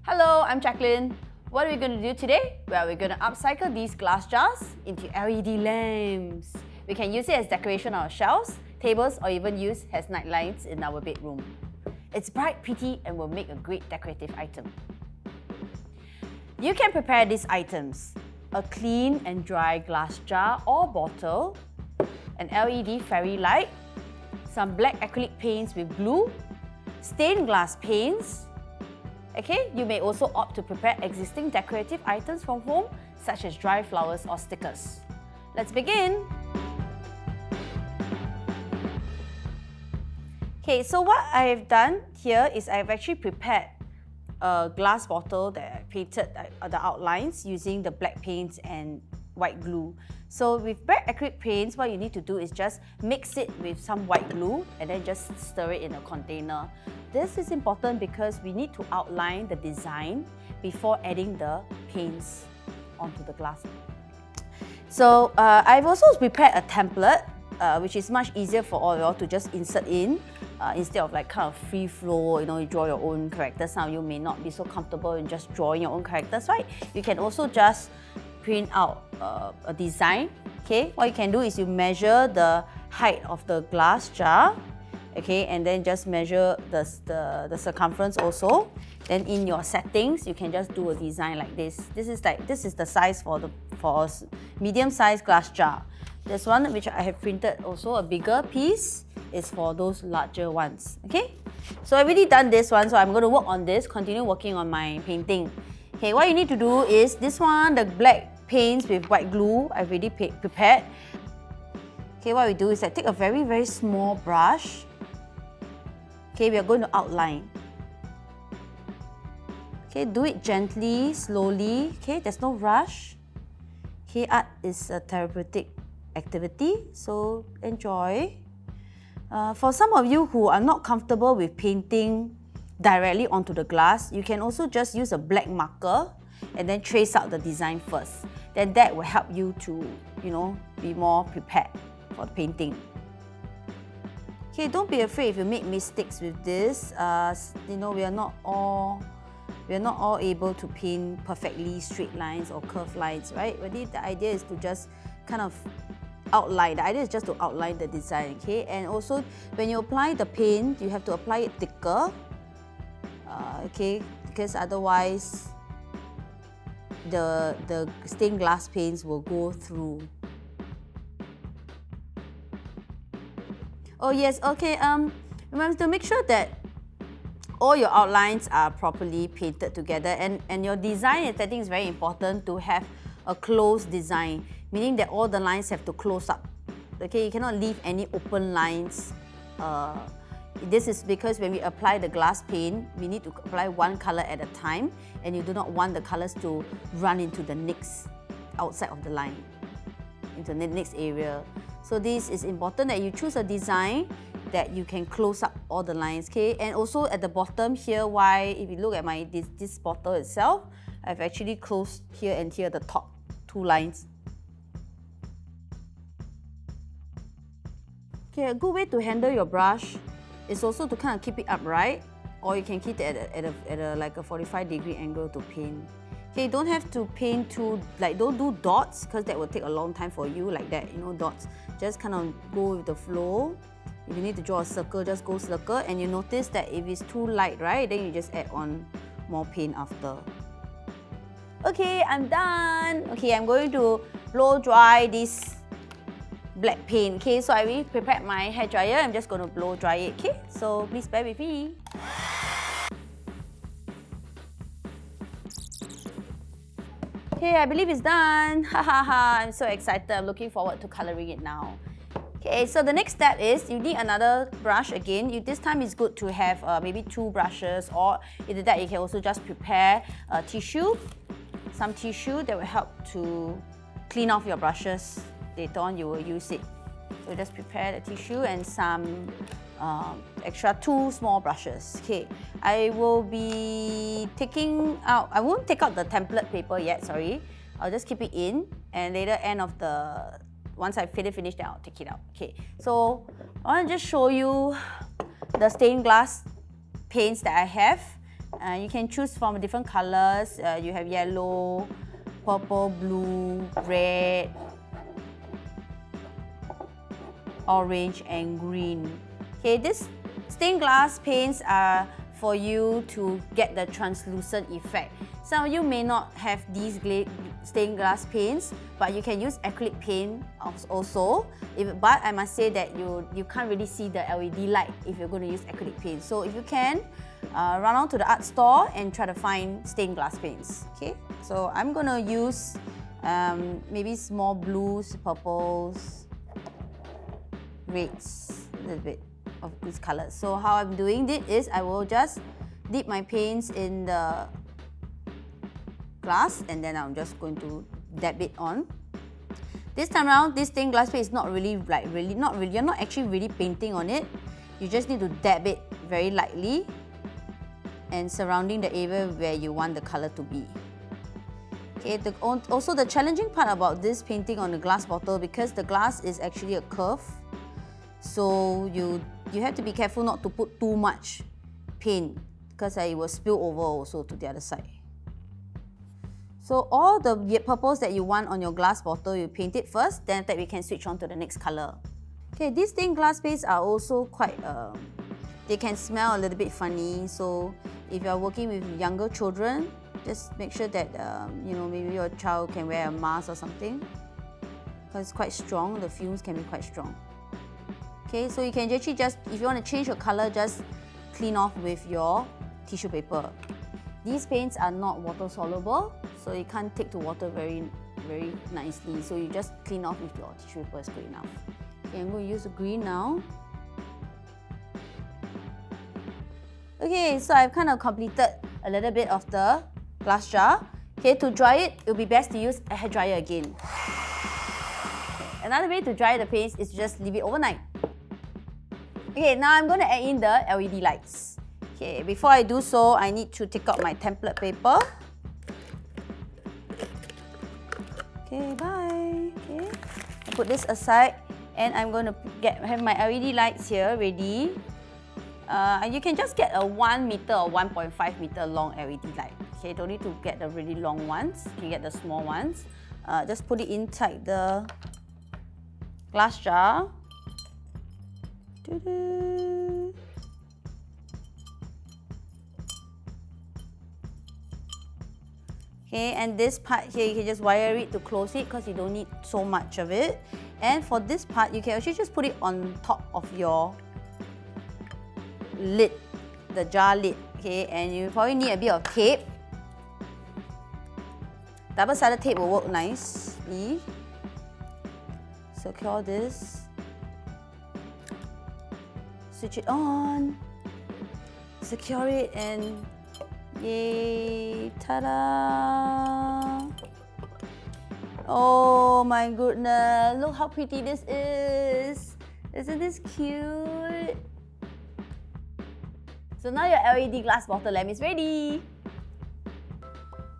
Hello, I'm Jacqueline. What are we going to do today? Well, we're going to upcycle these glass jars into LED lamps. We can use it as decoration on our shelves, tables, or even use as night lights in our bedroom. It's bright, pretty, and will make a great decorative item. You can prepare these items: a clean and dry glass jar or bottle, an LED fairy light, some black acrylic paints with glue, stained glass paints. Okay, you may also opt to prepare existing decorative items from home, such as dry flowers or stickers. Let's begin! Okay, so what I've done here is I've actually prepared a glass bottle that I painted the outlines using the black paints and white glue. So with black acrylic paints, what you need to do is just mix it with some white glue and then just stir it in a container. This is important because we need to outline the design before adding the paints onto the glass. So I've also prepared a template, which is much easier for all of you all to just insert in instead of like kind of free flow, you draw your own characters. Some of you may not be so comfortable in just drawing your own characters, right? You can also just print out a design. Okay, what you can do is you measure the height of the glass jar, okay, and then just measure the circumference also. Then in your settings, you can just do a design like this. This is the size for a medium-sized glass jar. There's one which I have printed also, a bigger piece is for those larger ones. Okay, so I've already done this one, so I'm going to work on this, continue working on my painting. Okay, what you need to do is this one, the black paints with white glue, I've already prepared. Okay, what we do is I take a very, very small brush. Okay, we are going to outline. Okay, do it gently, slowly. Okay, there's no rush. Okay, art is a therapeutic activity, so enjoy. For some of you who are not comfortable with painting directly onto the glass, you can also just use a black marker and then trace out the design first. Then that will help you to, be more prepared for the painting. Okay, don't be afraid if you make mistakes with this. We are not all able to paint perfectly straight lines or curved lines, right? But the idea is to just kind of outline. The idea is just to outline the design, okay? And also, when you apply the paint, you have to apply it thicker, okay? Because otherwise, the stained glass paints will go through. Oh yes, okay, remember to make sure that all your outlines are properly painted together, and your design and setting is very important to have a closed design, meaning that all the lines have to close up. Okay, you cannot leave any open lines. This is because when we apply the glass paint, we need to apply one color at a time, and you do not want the colors to run into the next outside of the line, into the next area. So this is important that you choose a design that you can close up all the lines, okay? And also at the bottom here, if you look at this bottle itself, I've actually closed here and here the top two lines. Okay, a good way to handle your brush is also to kind of keep it upright, or you can keep it at like a 45-degree angle to paint. Okay, you don't have to paint don't do dots, because that will take a long time for you like that, dots. Just kind of go with the flow. If you need to draw a circle, just go circle, and you notice that if it's too light, right, then you just add on more paint after. Okay, I'm done. Okay, I'm going to blow dry this black paint. Okay, so I already prepared my hair dryer. I'm just going to blow dry it. Okay, so please bear with me. Okay, I believe it's done. I'm so excited. I'm looking forward to coloring it now. Okay, so the next step is you need another brush again. This time it's good to have maybe two brushes, or either that you can also just prepare some tissue that will help to clean off your brushes. Later on you will use it. So just prepare the tissue and some extra two small brushes. Okay, I will be I won't take out the template paper yet, sorry. I'll just keep it in, and later once I finish, then I'll take it out. Okay, so I want to just show you the stained glass paints that I have. You can choose from different colors. You have yellow, purple, blue, red, orange and green. Okay, these stained glass paints are for you to get the translucent effect. Some of you may not have these stained glass paints, but you can use acrylic paint also. But I must say that you can't really see the LED light if you're going to use acrylic paint. So if you can, run out to the art store and try to find stained glass paints. Okay, so I'm going to use maybe small blues, purples, reds, a little bit of these colors. So how I'm doing it is I will just dip my paints in the glass and then I'm just going to dab it on. This time around, this stained glass paint is not really you're not actually really painting on it. You just need to dab it very lightly and surrounding the area where you want the color to be. Okay, also the challenging part about this painting on the glass bottle, because the glass is actually a curve, so you have to be careful not to put too much paint because it will spill over also to the other side. So all the purples that you want on your glass bottle, you paint it first, then we can switch on to the next color. Okay, these stained glass paints are also quite, they can smell a little bit funny. So if you're working with younger children, just make sure that, maybe your child can wear a mask or something, because it's quite strong, the fumes can be quite strong. Okay, so you can actually just, if you want to change your color, just clean off with your tissue paper. These paints are not water soluble, so you can't take to water very nicely. So you just clean off with your tissue paper is good enough. Okay, I'm going to use the green now. Okay, so I've kind of completed a little bit of the glass jar. Okay, to dry it, it will be best to use a hairdryer again. Another way to dry the paints is to just leave it overnight. Okay, now I'm going to add in the LED lights. Okay, before I do so, I need to take out my template paper. Okay, bye. Okay, I put this aside and I'm going to have my LED lights here ready. You can just get a 1 meter or 1.5 meter long LED light. Okay, don't need to get the really long ones. You can get the small ones. Just put it inside the glass jar. Okay, and this part here, you can just wire it to close it because you don't need so much of it. And for this part, you can actually just put it on top of your lid, the jar lid. Okay, and you probably need a bit of tape. Double-sided tape will work nicely. Secure this. Switch it on. Secure it and yay! Ta-da! Oh my goodness! Look how pretty this is! Isn't this cute? So now your LED glass bottle lamp is ready!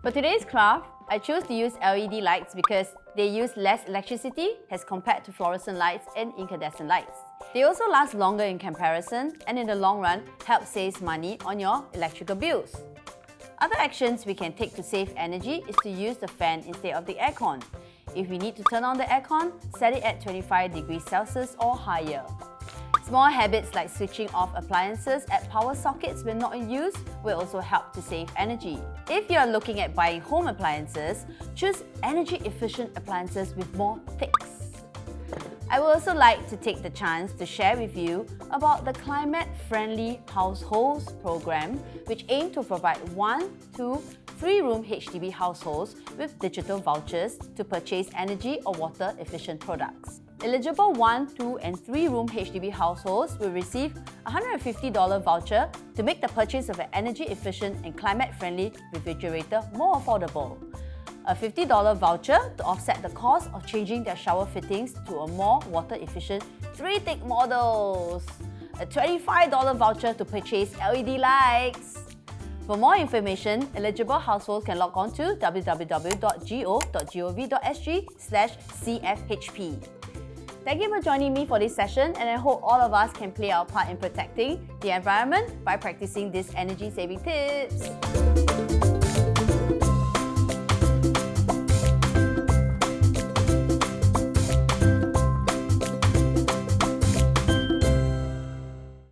For today's craft, I chose to use LED lights because they use less electricity as compared to fluorescent lights and incandescent lights. They also last longer in comparison and in the long run help save money on your electrical bills. Other actions we can take to save energy is to use the fan instead of the aircon. If we need to turn on the aircon, set it at 25 degrees Celsius or higher. Small habits like switching off appliances at power sockets when not in use will also help to save energy. If you are looking at buying home appliances, choose energy-efficient appliances with more ticks. I would also like to take the chance to share with you about the Climate-Friendly Households program, which aims to provide 1, 2, 3-room HDB households with digital vouchers to purchase energy or water-efficient products. Eligible 1, 2 and 3-room HDB households will receive a $150 voucher to make the purchase of an energy-efficient and climate-friendly refrigerator more affordable. A $50 voucher to offset the cost of changing their shower fittings to a more water-efficient 3-tick models. A $25 voucher to purchase LED lights. For more information, eligible households can log on to www.go.gov.sg/CFHP. Thank you for joining me for this session, and I hope all of us can play our part in protecting the environment by practicing these energy-saving tips.